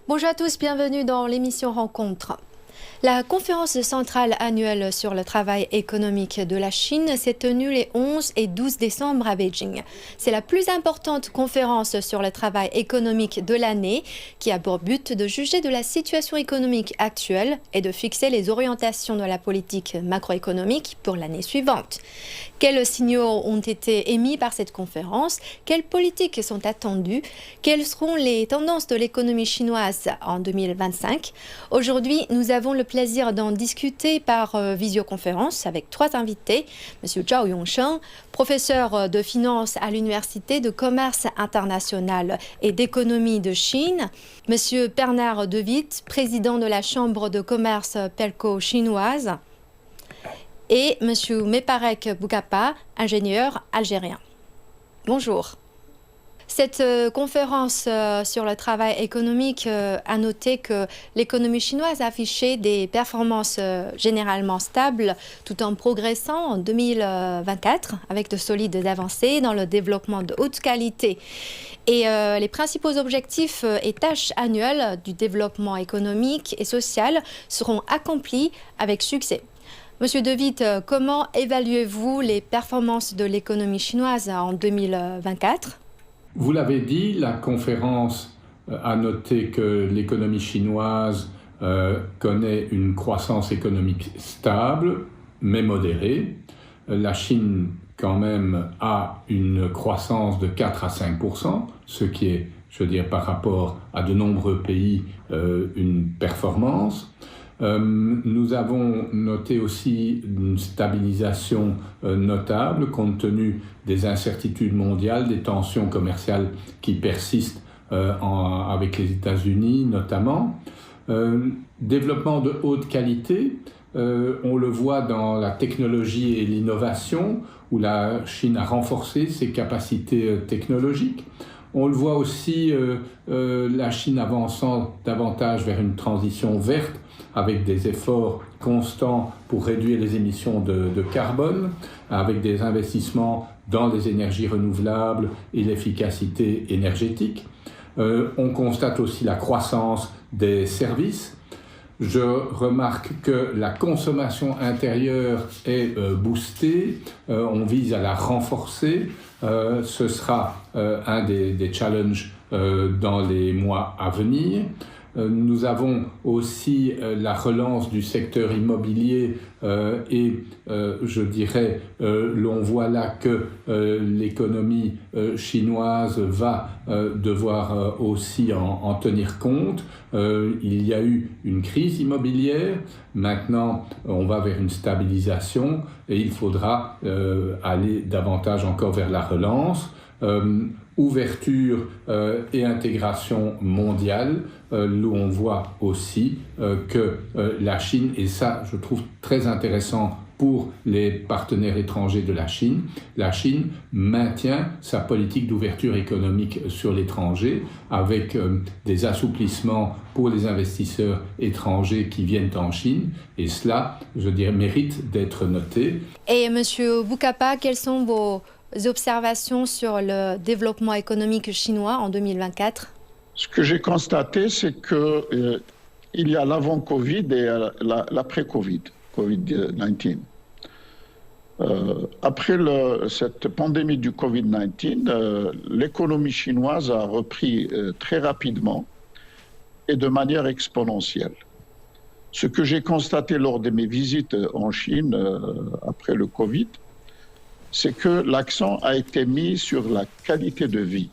Bonjour à tous, bienvenue dans l'émission Rencontre. La conférence centrale annuelle sur le travail économique de la Chine s'est tenue les 11 et 12 décembre à Beijing. C'est la plus importante conférence sur le travail économique de l'année qui a pour but de juger de la situation économique actuelle et de fixer les orientations de la politique macroéconomique pour l'année suivante. Quels signaux ont été émis par cette conférence? Quelles politiques sont attendues? Quelles seront les tendances de l'économie chinoise en 2025? Aujourd'hui, nous avons le plaisir d'en discuter par visioconférence avec trois invités. Monsieur Zhao Yongsheng, professeur de finance à l'Université de commerce international et d'économie de Chine. Monsieur Bernard De Witt, président de la Chambre de commerce Pelco chinoise. Et monsieur Meparek Boukapa, ingénieur algérien. Bonjour. Cette conférence sur le travail économique a noté que l'économie chinoise a affiché des performances généralement stables tout en progressant en 2024 avec de solides avancées dans le développement de haute qualité. Et les principaux objectifs et tâches annuelles du développement économique et social seront accomplis avec succès. Monsieur De Witt, comment évaluez-vous les performances de l'économie chinoise en 2024 ? Vous l'avez dit, la conférence a noté que l'économie chinoise connaît une croissance économique stable, mais modérée. La Chine, quand même, a une croissance de 4 à 5%, ce qui est, je veux dire, par rapport à de nombreux pays, une performance. Nous avons noté aussi une stabilisation notable compte tenu des incertitudes mondiales, des tensions commerciales qui persistent avec les États-Unis notamment. Développement de haute qualité, on le voit dans la technologie et l'innovation où la Chine a renforcé ses capacités technologiques. On le voit aussi, la Chine avançant davantage vers une transition verte avec des efforts constants pour réduire les émissions de carbone, avec des investissements dans les énergies renouvelables et l'efficacité énergétique. On constate aussi la croissance des services. Je remarque que la consommation intérieure est boostée, on vise à la renforcer. Ce sera un des challenges dans les mois à venir. Nous avons aussi la relance du secteur immobilier et je dirais, l'on voit là que l'économie chinoise va devoir aussi en tenir compte. Il y a eu une crise immobilière, maintenant on va vers une stabilisation et il faudra aller davantage encore vers la relance. Ouverture et intégration mondiale, où on voit aussi que la Chine, et ça je trouve très intéressant pour les partenaires étrangers de la Chine maintient sa politique d'ouverture économique sur l'étranger avec des assouplissements pour les investisseurs étrangers qui viennent en Chine, et cela, je dirais, mérite d'être noté. Et monsieur Boukapa, quelles sont vos observations sur le développement économique chinois en 2024? Ce que j'ai constaté, c'est qu'il y a l'avant-Covid et l'après-Covid, Covid-19. Après cette pandémie du Covid-19, l'économie chinoise a repris très rapidement et de manière exponentielle. Ce que j'ai constaté lors de mes visites en Chine après le Covid, c'est que l'accent a été mis sur la qualité de vie.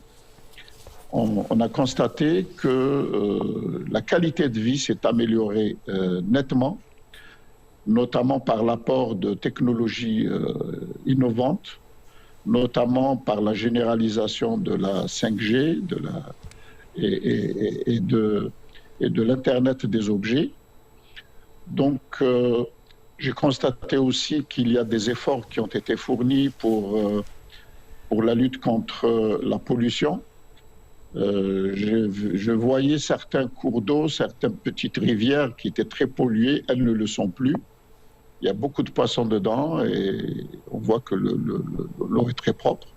On a constaté que la qualité de vie s'est améliorée nettement, notamment par l'apport de technologies innovantes, notamment par la généralisation de la 5G et de l'Internet des objets. Donc, j'ai constaté aussi qu'il y a des efforts qui ont été fournis pour la lutte contre la pollution. Je voyais certains cours d'eau, certaines petites rivières qui étaient très polluées, elles ne le sont plus. Il y a beaucoup de poissons dedans et on voit que l'eau est très propre.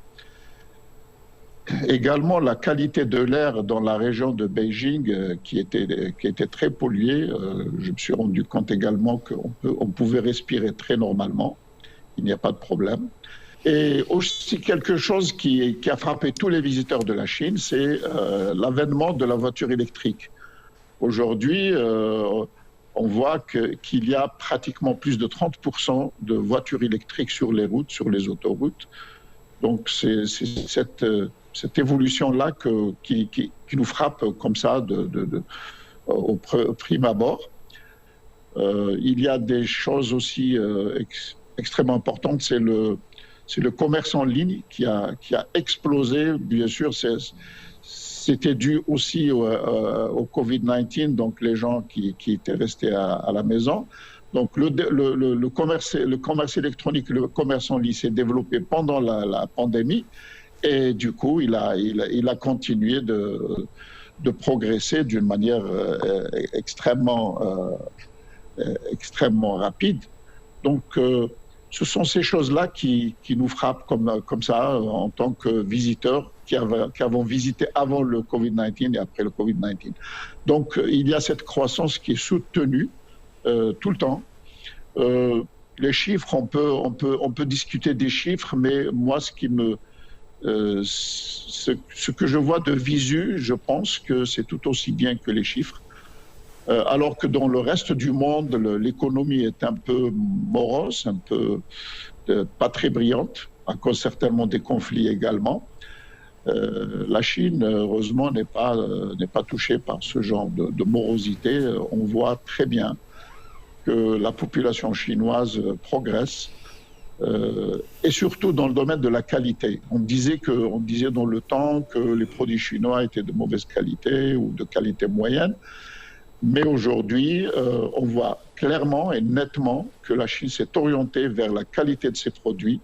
également la qualité de l'air dans la région de Beijing qui était très polluée. Je me suis rendu compte également qu'on pouvait respirer très normalement. Il n'y a pas de problème. Et aussi quelque chose qui a frappé tous les visiteurs de la Chine, c'est l'avènement de la voiture électrique. Aujourd'hui, on voit qu'il y a pratiquement plus de 30% de voitures électriques sur les routes, sur les autoroutes. Donc c'est cette évolution-là qui nous frappe comme ça au prime abord. Il y a des choses aussi extrêmement importantes, c'est le commerce en ligne qui a explosé. Bien sûr, c'était dû aussi au Covid-19, donc les gens qui étaient restés à la maison. Donc le commerce électronique, le commerce en ligne s'est développé pendant la pandémie et du coup, il a continué de progresser d'une manière extrêmement rapide. Donc, ce sont ces choses-là qui nous frappent comme ça en tant que visiteurs qui avons visité avant le Covid-19 et après le Covid-19. Donc, il y a cette croissance qui est soutenue tout le temps. Les chiffres, on peut discuter des chiffres, mais moi, ce que je vois de visu, je pense que c'est tout aussi bien que les chiffres. Alors que dans le reste du monde, l'économie est un peu morose, un peu pas très brillante, à cause certainement des conflits également. La Chine, heureusement, n'est pas touchée par ce genre de morosité. On voit très bien que la population chinoise progresse, et surtout dans le domaine de la qualité. On disait dans le temps que les produits chinois étaient de mauvaise qualité ou de qualité moyenne. Mais aujourd'hui, on voit clairement et nettement que la Chine s'est orientée vers la qualité de ses produits,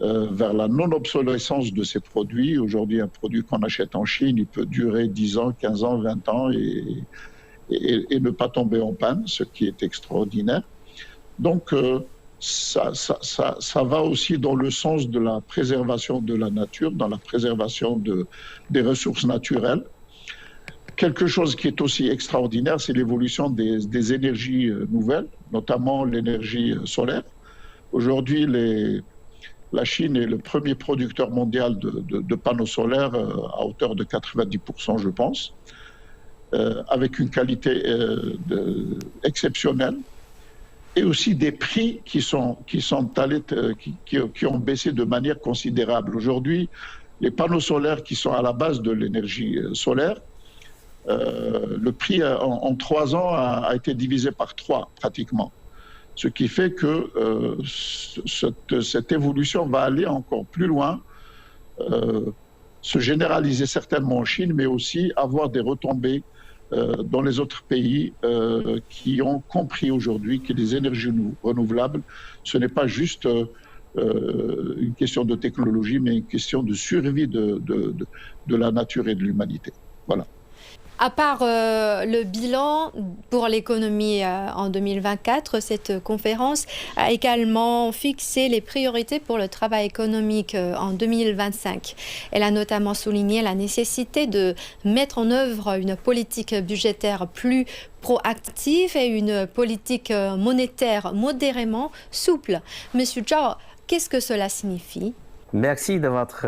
vers la non-obsolescence de ses produits. Aujourd'hui, un produit qu'on achète en Chine, il peut durer 10 ans, 15 ans, 20 ans et ne pas tomber en panne, ce qui est extraordinaire. Donc, ça va aussi dans le sens de la préservation de la nature, dans la préservation des ressources naturelles. Quelque chose qui est aussi extraordinaire, c'est l'évolution des énergies nouvelles, notamment l'énergie solaire. Aujourd'hui, la Chine est le premier producteur mondial de panneaux solaires à hauteur de 90%, je pense, avec une qualité exceptionnelle et aussi des prix qui ont baissé de manière considérable. Aujourd'hui, les panneaux solaires qui sont à la base de l'énergie solaire, le prix en 3 ans a été divisé par 3 pratiquement. Ce qui fait que cette évolution va aller encore plus loin, se généraliser certainement en Chine, mais aussi avoir des retombées dans les autres pays qui ont compris aujourd'hui que les énergies renouvelables, ce n'est pas juste une question de technologie, mais une question de survie de la nature et de l'humanité. Voilà. À part le bilan pour l'économie en 2024, cette conférence a également fixé les priorités pour le travail économique en 2025. Elle a notamment souligné la nécessité de mettre en œuvre une politique budgétaire plus proactive et une politique monétaire modérément souple. Monsieur Zhao, qu'est-ce que cela signifie ? Merci de votre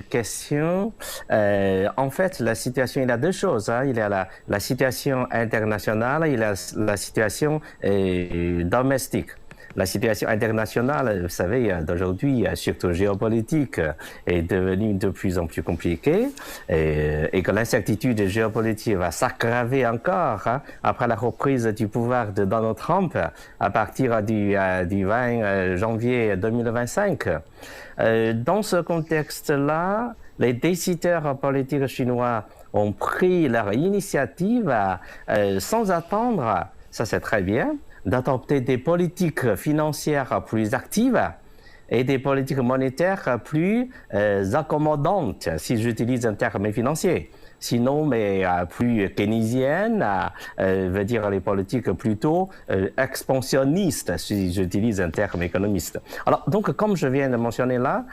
question. En fait, la situation, il y a 2 choses. Il y a la situation internationale, il y a la situation domestique. La situation internationale, vous savez, d'aujourd'hui, surtout géopolitique, est devenue de plus en plus compliquée et que l'incertitude géopolitique va s'aggraver encore après la reprise du pouvoir de Donald Trump à partir du 20 janvier 2025. Dans ce contexte-là, les décideurs politiques chinois ont pris leur initiative sans attendre, ça c'est très bien, d'adopter des politiques financières plus actives et des politiques monétaires plus accommodantes, si j'utilise un terme financier. sinon mais plus keynésienne, veut dire les politiques plutôt expansionnistes, si j'utilise un terme économiste. Alors donc comme je viens de mentionner là,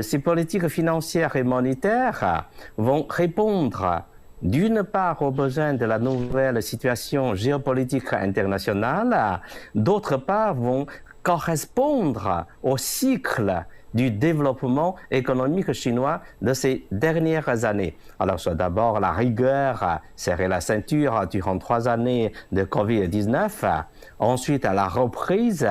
ces politiques financières et monétaires vont répondre d'une part aux besoins de la nouvelle situation géopolitique internationale, d'autre part vont correspondre au cycle du développement économique chinois de ces dernières années. Alors, c'est d'abord la rigueur, serrer la ceinture durant 3 années de Covid-19, ensuite la reprise,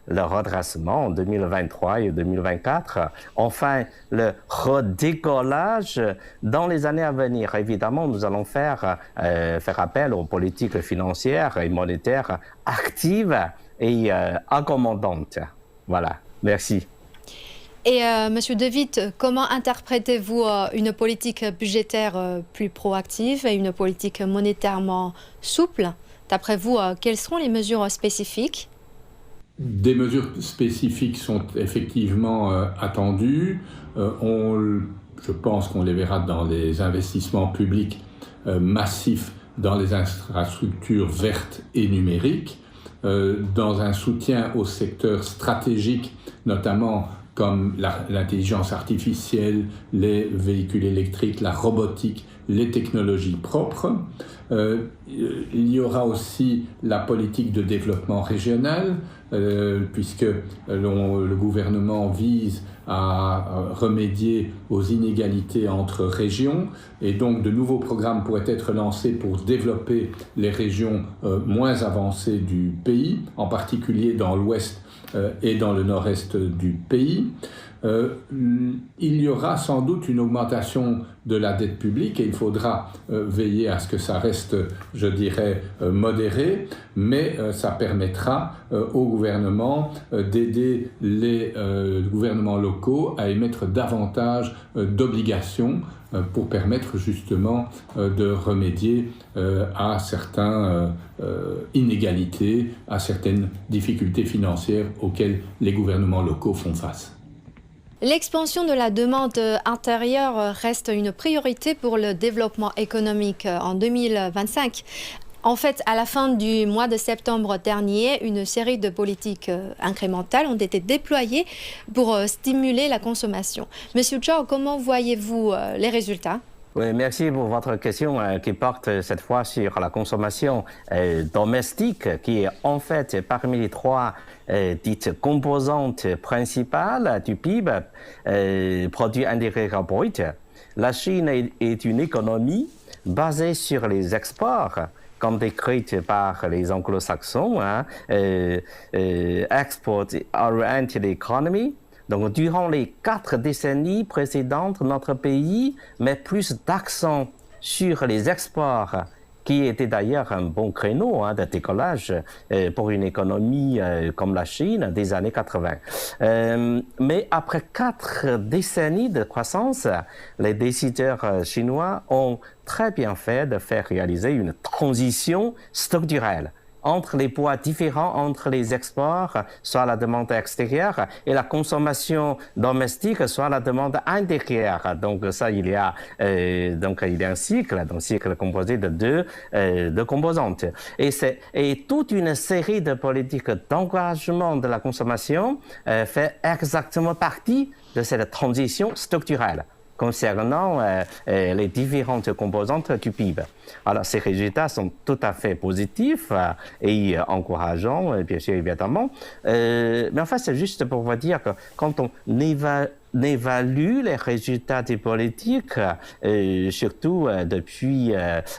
le redressement en 2023 et 2024, enfin le redécollage dans les années à venir. Évidemment, nous allons faire appel aux politiques financières et monétaires actives et accommodantes. Voilà, merci. Et Monsieur De Witt, comment interprétez-vous une politique budgétaire plus proactive et une politique monétairement souple? D'après vous, quelles seront les mesures spécifiques? Des mesures spécifiques sont effectivement attendues. Je pense qu'on les verra dans les investissements publics massifs dans les infrastructures vertes et numériques, dans un soutien aux secteurs stratégiques, notamment comme l'intelligence artificielle, les véhicules électriques, la robotique, les technologies propres. Il y aura aussi la politique de développement régional, puisque le gouvernement vise à remédier aux inégalités entre régions, et donc de nouveaux programmes pourraient être lancés pour développer les régions moins avancées du pays, en particulier dans l'ouest et dans le nord-est du pays. Il y aura sans doute une augmentation de la dette publique et il faudra veiller à ce que ça reste, je dirais, modéré, mais ça permettra au gouvernement d'aider les gouvernements locaux à émettre davantage d'obligations pour permettre justement de remédier à certaines inégalités, à certaines difficultés financières auxquelles les gouvernements locaux font face. L'expansion de la demande intérieure reste une priorité pour le développement économique en 2025. En fait, à la fin du mois de septembre dernier, une série de politiques incrémentales ont été déployées pour stimuler la consommation. Monsieur Zhao, comment voyez-vous les résultats ? Oui, merci pour votre question qui porte cette fois sur la consommation domestique, qui est en fait parmi les 3 dites composantes principales du PIB, produit intérieur brut. La Chine est une économie basée sur les exports, comme décrite par les anglo-saxons, export-oriented economy. Donc, durant les 4 décennies précédentes, notre pays met plus d'accent sur les exports, qui était d'ailleurs un bon créneau de décollage pour une économie comme la Chine des années 80. Mais après 4 décennies de croissance, les décideurs chinois ont très bien fait de faire réaliser une transition structurelle entre les poids différents entre les exports, soit la demande extérieure, et la consommation domestique, soit la demande intérieure. Donc ça, il y a un cycle composé de deux composantes. Et toute une série de politiques d'encouragement de la consommation fait exactement partie de cette transition structurelle concernant les différentes composantes du PIB. Alors, ces résultats sont tout à fait positifs et encourageants, bien sûr, évidemment. Mais en fait, c'est juste pour vous dire que quand on évalue les résultats des politiques, surtout depuis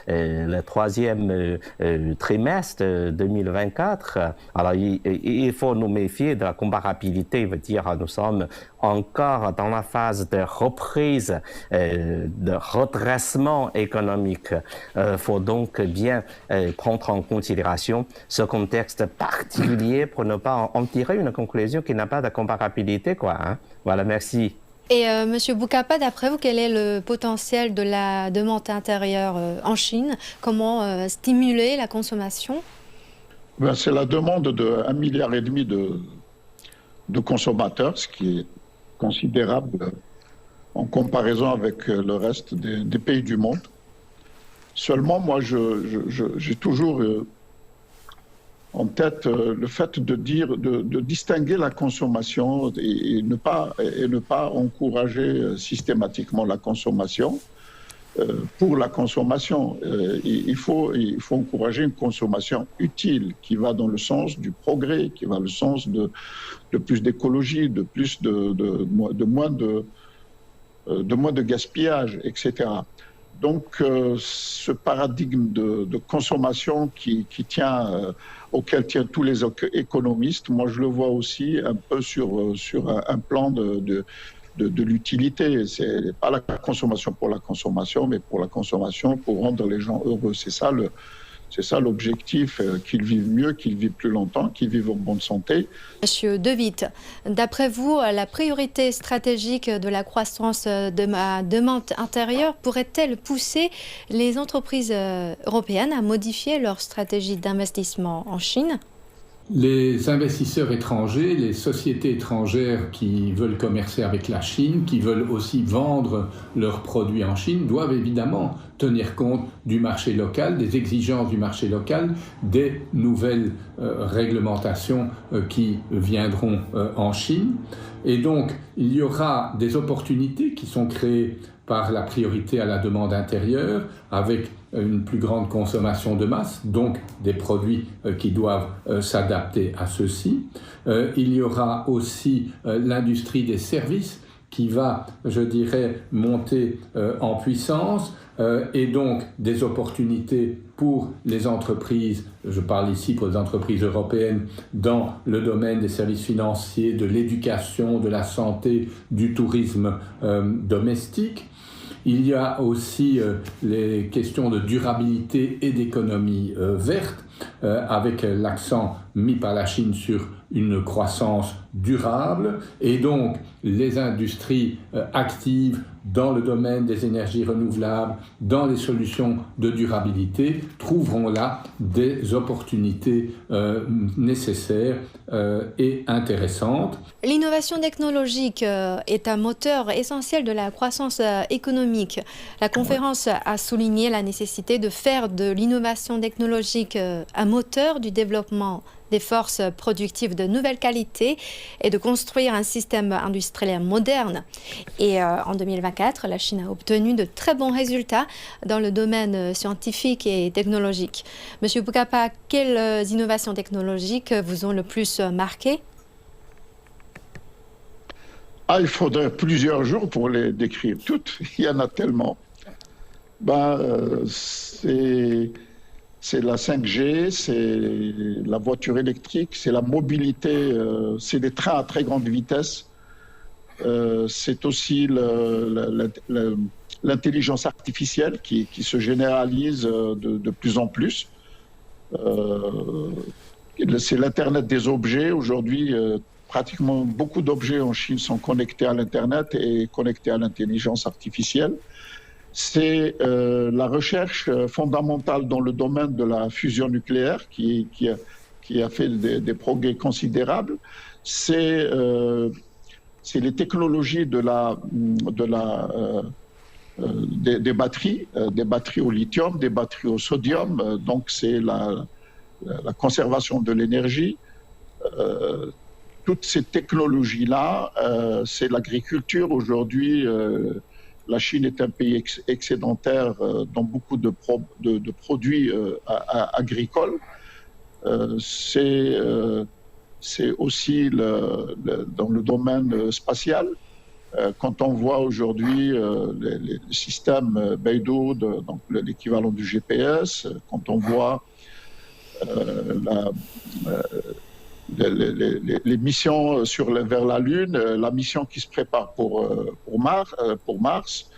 le 3e trimestre 2024. Alors, il faut nous méfier de la comparabilité, veut dire nous sommes encore dans la phase de reprise, de redressement économique. Faut donc bien prendre en considération ce contexte particulier pour ne pas en tirer une conclusion qui n'a pas de comparabilité, quoi. Voilà, merci. Et Monsieur Boukapa, d'après vous, quel est le potentiel de la demande intérieure en Chine? Comment stimuler la consommation? C'est la demande de 1,5 milliard de consommateurs, ce qui est considérable en comparaison avec le reste des pays du monde. Seulement, moi, j'ai toujours en tête le fait de distinguer la consommation et ne pas encourager systématiquement la consommation pour la consommation. Il faut encourager une consommation utile qui va dans le sens du progrès, qui va dans le sens de plus d'écologie, de moins de gaspillage, etc. Donc, ce paradigme de consommation auquel tiennent tous les économistes, moi je le vois aussi un peu sur un plan de l'utilité. C'est pas la consommation pour la consommation, mais pour la consommation pour rendre les gens heureux. C'est ça l'objectif, qu'ils vivent mieux, qu'ils vivent plus longtemps, qu'ils vivent en bonne santé. Monsieur De Witt, d'après vous, la priorité stratégique de la croissance de ma demande intérieure pourrait-elle pousser les entreprises européennes à modifier leur stratégie d'investissement en Chine ? Les investisseurs étrangers, les sociétés étrangères qui veulent commercer avec la Chine, qui veulent aussi vendre leurs produits en Chine, doivent évidemment tenir compte du marché local, des exigences du marché local, des nouvelles réglementations qui viendront en Chine. Et donc, il y aura des opportunités qui sont créées par la priorité à la demande intérieure, avec une plus grande consommation de masse, donc des produits qui doivent s'adapter à ceci. Il y aura aussi l'industrie des services qui va, je dirais, monter en puissance, et donc des opportunités pour les entreprises, je parle ici pour les entreprises européennes, dans le domaine des services financiers, de l'éducation, de la santé, du tourisme domestique. Il y a aussi les questions de durabilité et d'économie verte, avec l'accent mis par la Chine sur une croissance durable, et donc les industries actives dans le domaine des énergies renouvelables, dans les solutions de durabilité, trouveront là des opportunités nécessaires et intéressantes. L'innovation technologique est un moteur essentiel de la croissance économique. La conférence a souligné la nécessité de faire de l'innovation technologique un moteur du développement des forces productives de nouvelle qualité et de construire un système industriel moderne. Et en 2024, la Chine a obtenu de très bons résultats dans le domaine scientifique et technologique. Monsieur Boucapa, quelles innovations technologiques vous ont le plus marqué ? Il faudrait plusieurs jours pour les décrire toutes. Il y en a tellement. C'est la 5G, c'est la voiture électrique, c'est la mobilité, c'est des trains à très grande vitesse. C'est aussi l'intelligence artificielle qui se généralise de plus en plus. C'est l'Internet des objets. Aujourd'hui, pratiquement beaucoup d'objets en Chine sont connectés à l'Internet et connectés à l'intelligence artificielle. C'est la recherche fondamentale dans le domaine de la fusion nucléaire qui a fait des progrès considérables. C'est les technologies des batteries au lithium, des batteries au sodium. Donc c'est la conservation de l'énergie. Toutes ces technologies-là, c'est l'agriculture. Aujourd'hui, la Chine est un pays excédentaire dans beaucoup de produits agricoles. C'est aussi dans le domaine spatial. Quand on voit aujourd'hui les systèmes Beidou, donc l'équivalent du GPS, quand on voit les missions vers la Lune, la mission qui se prépare pour Mars.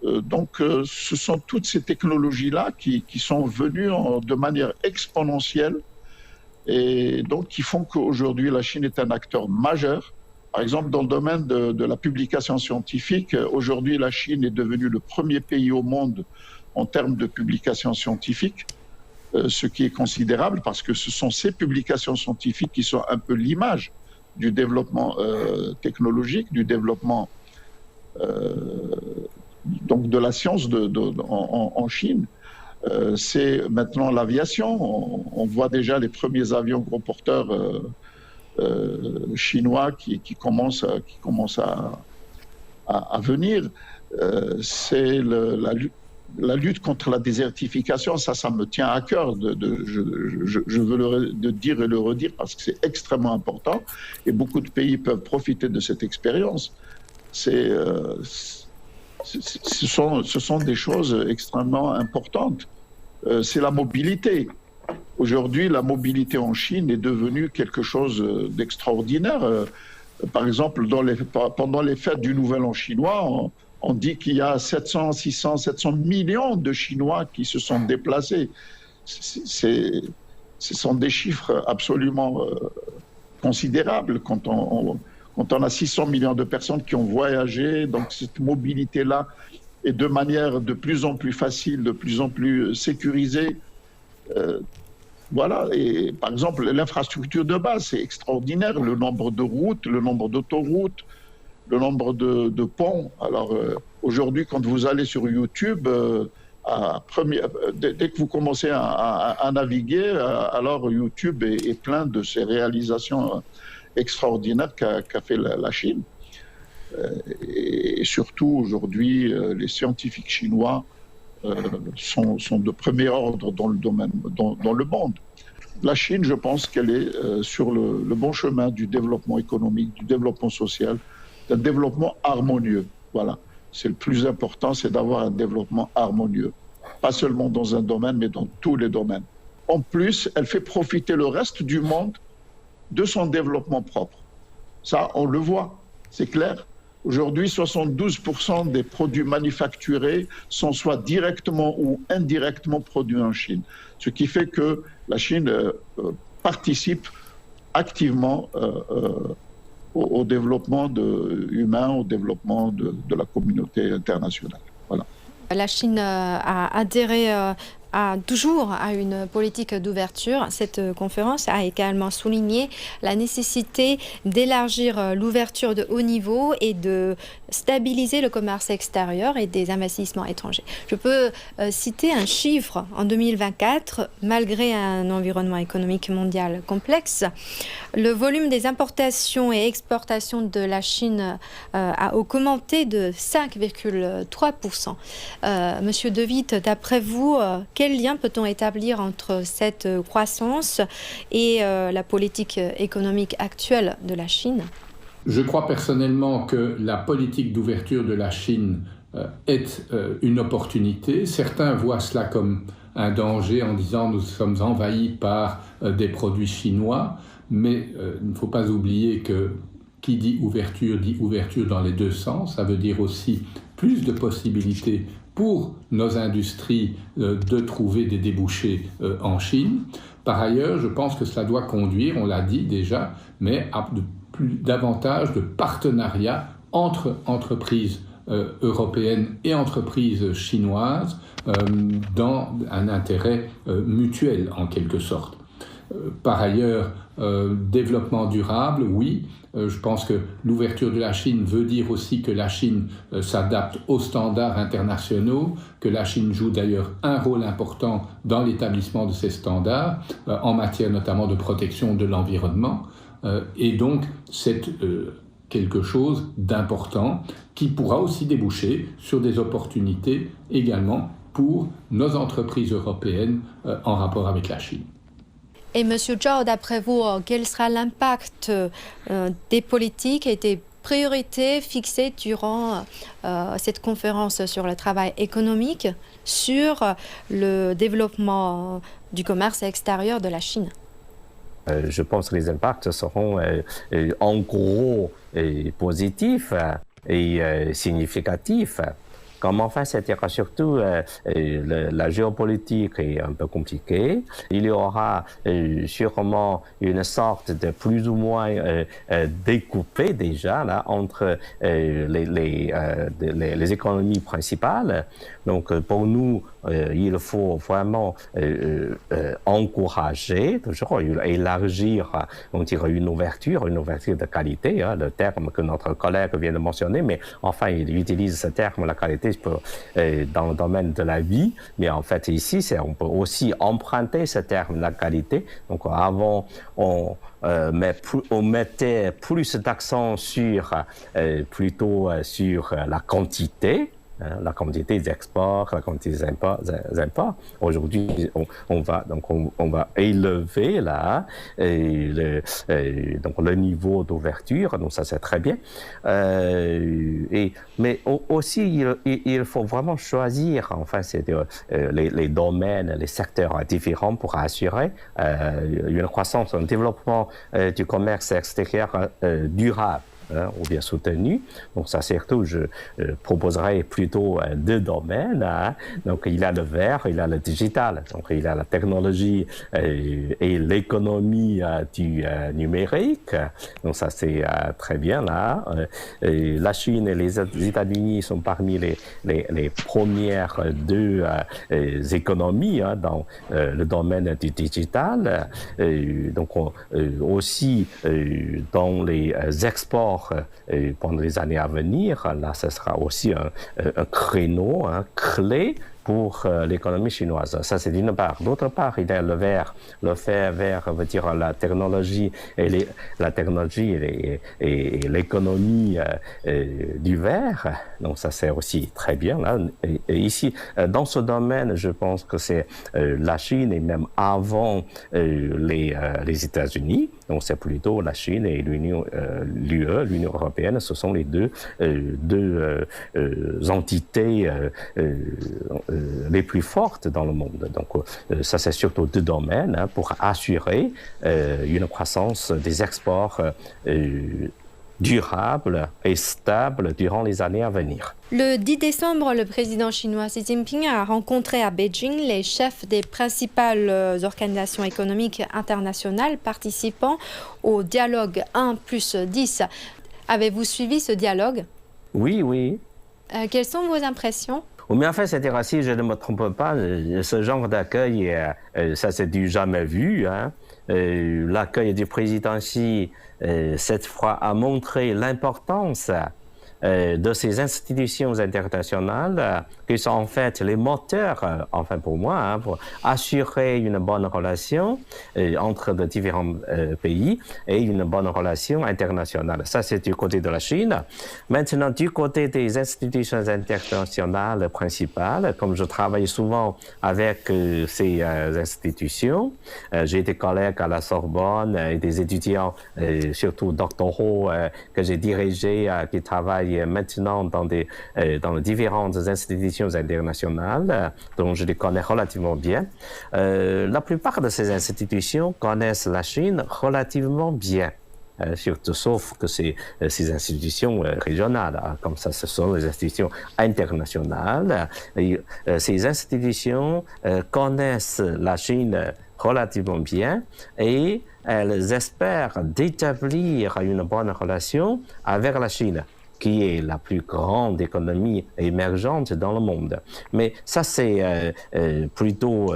Donc, ce sont toutes ces technologies-là qui sont venues de manière exponentielle et donc qui font qu'aujourd'hui, la Chine est un acteur majeur. Par exemple, dans le domaine de la publication scientifique, aujourd'hui, la Chine est devenue le premier pays au monde en termes de publication scientifique. Ce qui est considérable parce que ce sont ces publications scientifiques qui sont un peu l'image du développement technologique, du développement donc de la science en Chine. c'est maintenant l'aviation. On voit déjà les premiers avions gros porteurs chinois qui commencent à venir. C'est la lutte contre la désertification, ça me tient à cœur. Je veux le dire et le redire parce que c'est extrêmement important et beaucoup de pays peuvent profiter de cette expérience. Ce sont des choses extrêmement importantes. C'est la mobilité. Aujourd'hui, la mobilité en Chine est devenue quelque chose d'extraordinaire. Par exemple, pendant les fêtes du Nouvel An chinois, on dit qu'il y a 700 millions de Chinois qui se sont déplacés. Ce sont des chiffres absolument considérables quand on a 600 millions de personnes qui ont voyagé. Donc cette mobilité-là est de manière de plus en plus facile, de plus en plus sécurisée. Voilà, et par exemple, l'infrastructure de base, c'est extraordinaire, le nombre de routes, le nombre d'autoroutes, le nombre de ponts. Alors aujourd'hui, quand vous allez sur YouTube, dès que vous commencez à naviguer, alors YouTube est plein de ces réalisations extraordinaires qu'a fait la Chine. Et surtout, aujourd'hui, les scientifiques chinois sont de premier ordre dans le monde. La Chine, je pense qu'elle est sur le bon chemin du développement économique, du développement social, d'un développement harmonieux. Voilà. C'est le plus important, c'est d'avoir un développement harmonieux. Pas seulement dans un domaine, mais dans tous les domaines. En plus, elle fait profiter le reste du monde de son développement propre. Ça, on le voit, c'est clair. Aujourd'hui, 72% des produits manufacturés sont soit directement ou indirectement produits en Chine. Ce qui fait que la Chine participe activement au développement humain, au développement de la communauté internationale. Voilà. La Chine a adhéré toujours à une politique d'ouverture. Cette conférence a également souligné la nécessité d'élargir l'ouverture de haut niveau et de stabiliser le commerce extérieur et des investissements étrangers. Je peux citer un chiffre. En 2024, malgré un environnement économique mondial complexe, le volume des importations et exportations de la Chine a augmenté de 5,3%. Monsieur De Witt, d'après vous, quel lien peut-on établir entre cette croissance et la politique économique actuelle de la Chine ? Je crois personnellement que la politique d'ouverture de la Chine est une opportunité. Certains voient cela comme un danger en disant nous sommes envahis par des produits chinois, mais il ne faut pas oublier que qui dit ouverture dans les deux sens. Ça veut dire aussi plus de possibilités pour nos industries de trouver des débouchés en Chine. Par ailleurs, je pense que cela doit conduire, on l'a dit déjà, mais à davantage de partenariats entre entreprises européennes et entreprises chinoises dans un intérêt mutuel en quelque sorte. Par ailleurs, développement durable, oui. Je pense que l'ouverture de la Chine veut dire aussi que la Chine s'adapte aux standards internationaux, que la Chine joue d'ailleurs un rôle important dans l'établissement de ces standards, en matière notamment de protection de l'environnement. Et donc, c'est quelque chose d'important qui pourra aussi déboucher sur des opportunités également pour nos entreprises européennes en rapport avec la Chine. Et M. Zhao, d'après vous, quel sera l'impact des politiques et des priorités fixées durant cette conférence sur le travail économique sur le développement du commerce extérieur de la Chine ? Je pense que les impacts seront en gros positifs et significatifs. Comme enfin, c'était surtout la géopolitique est un peu compliquée. Il y aura sûrement une sorte de plus ou moins découpé déjà là, entre les économies principales. Donc pour nous, il faut vraiment encourager, toujours élargir, on dirait une ouverture de qualité, hein, le terme que notre collègue vient de mentionner, mais enfin, il utilise ce terme, la qualité, dans le domaine de la vie, mais en fait, ici, on peut aussi emprunter ce terme, la qualité. Donc, avant, on mettait plus d'accent plutôt sur la quantité, la quantité des exports, la quantité des imports. Aujourd'hui, on va élever là donc le niveau d'ouverture. Donc ça c'est très bien. Mais aussi il faut vraiment choisir enfin les domaines, les secteurs différents pour assurer une croissance, un développement du commerce extérieur durable. Ou bien soutenu. Donc ça surtout, je proposerai plutôt deux domaines. Hein. Donc il y a le vert, il y a le digital. Donc il y a la technologie et l'économie du numérique. Donc ça c'est très bien là. La Chine et les États-Unis sont parmi les premières deux économies hein, dans le domaine du digital. Donc aussi dans les exports pendant les années à venir, là, ce sera aussi un créneau, clé pour l'économie chinoise. Ça, c'est d'une part. D'autre part, il y a le vert. Le fait vert veut dire la technologie et l'économie du vert. Donc, ça, c'est aussi très bien. Là. Et ici, dans ce domaine, je pense que c'est la Chine et même avant les États-Unis. Donc, c'est plutôt la Chine et l'Union européenne. Ce sont les deux entités les plus fortes dans le monde. Donc, ça, c'est surtout deux domaines hein, pour assurer une croissance des exports durable et stable durant les années à venir. Le 10 décembre, le président chinois Xi Jinping a rencontré à Beijing les chefs des principales organisations économiques internationales participant au dialogue 1+10. Avez-vous suivi ce dialogue? Oui. Quelles sont vos impressions? Mais en fait, c'est-à-dire, si je ne me trompe pas, ce genre d'accueil, ça c'est du jamais vu. Hein. L'accueil du président Xi, cette fois, a montré l'importance de ces institutions internationales qui sont en fait les moteurs, enfin pour moi, hein, pour assurer une bonne relation entre les différents pays et une bonne relation internationale. Ça, c'est du côté de la Chine. Maintenant, du côté des institutions internationales principales, comme je travaille souvent avec ces institutions, j'ai des collègues à la Sorbonne et des étudiants, surtout doctoraux, que j'ai dirigés, qui travaillent maintenant dans les différentes institutions internationales, dont je les connais relativement bien. La plupart de ces institutions connaissent la Chine relativement bien. Surtout, sauf que ces institutions régionales, hein, comme ça, ce sont les institutions internationales. Et, ces institutions connaissent la Chine relativement bien et elles espèrent d'établir une bonne relation avec la Chine, qui est la plus grande économie émergente dans le monde. Mais ça, c'est plutôt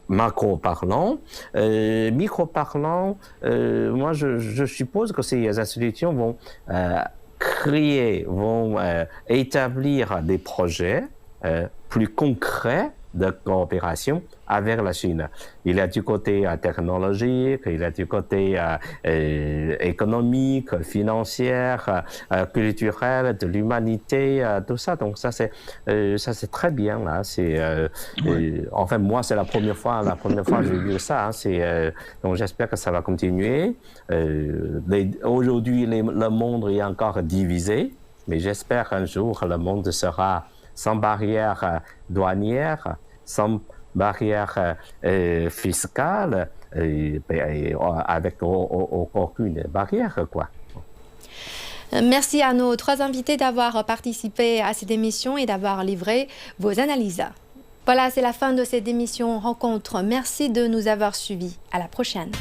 macro parlant. Micro parlant, moi, je suppose que ces institutions vont établir des projets plus concrets de coopération avec la Chine. Il y a du côté technologique, il y a du côté économique, financier, culturel, de l'humanité, tout ça. Donc ça c'est très bien là. Enfin moi c'est la première fois que j'ai vu ça. Hein. Donc j'espère que ça va continuer. Aujourd'hui le monde est encore divisé, mais j'espère qu'un jour le monde sera sans barrière douanière, sans barrière fiscale, avec aucune barrière, quoi. Merci à nos trois invités d'avoir participé à cette émission et d'avoir livré vos analyses. Voilà, c'est la fin de cette émission Rencontre. Merci de nous avoir suivis. À la prochaine.